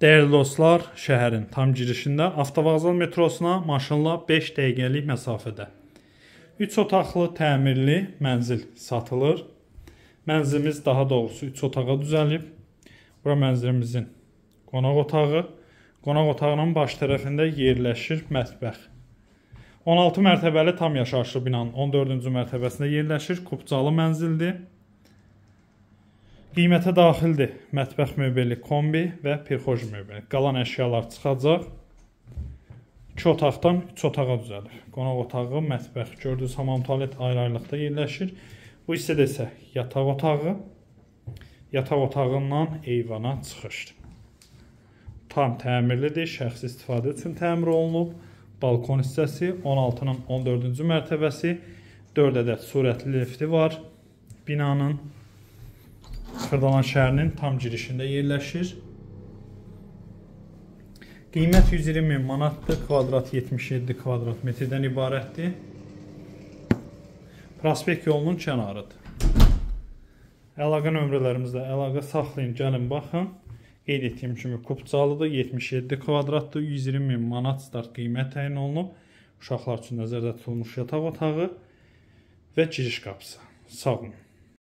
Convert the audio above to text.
Dəyərli dostlar, şəhərin tam girişində Avtovağzal metrosuna maşınla 5 dəqiqəlik məsafədə 3 otaqlı təmirli mənzil satılır. Mənzilimiz daha doğrusu 3 otağa düzəlib. Bura mənzilimizin qonaq otağı. Qonaq otağının baş tərəfində yerləşir mətbəx. 16 mərtəbəli tam yaşayışlı binanın 14-cü mərtəbəsində yerləşir. Kubcalı mənzildir. Qiymətə daxildir mətbəx möbeli, kombi və pirxoj möbeli. Qalan əşyalar çıxacaq. 2 otaqdan 3 otağa düzəlir. Qonaq otağı, mətbəx, gördüyünüz hamam tualet ayrı-ayrılıqda yerləşir. Bu hissədə isə yataq otağı. Yataq otağından eyvana çıxışdır. Tam təmirlidir, şəxsi istifadə üçün təmir olunub. Balkon hissəsi, 16-nın 14-cü mərtəbəsi, 4 ədəd sürətli lifti var binanın. Xırdalan şəhərinin tam girişində yerləşir. Qiymət 120.000 manatdır, kvadrat 77 kvadrat metrdən ibarətdir. Prospekt yolunun kənarıdır. Əlaqə nömrələrimizdə əlaqə saxlayın, gəlin baxın. Qeyd etdiyim kimi Kubcalıdır, 77 kvadratdır, 120.000 manat start qiymət təyin olunub. Uşaqlar üçün nəzərdə tutulmuş yataq otağı və giriş qapısı. Sağ olun.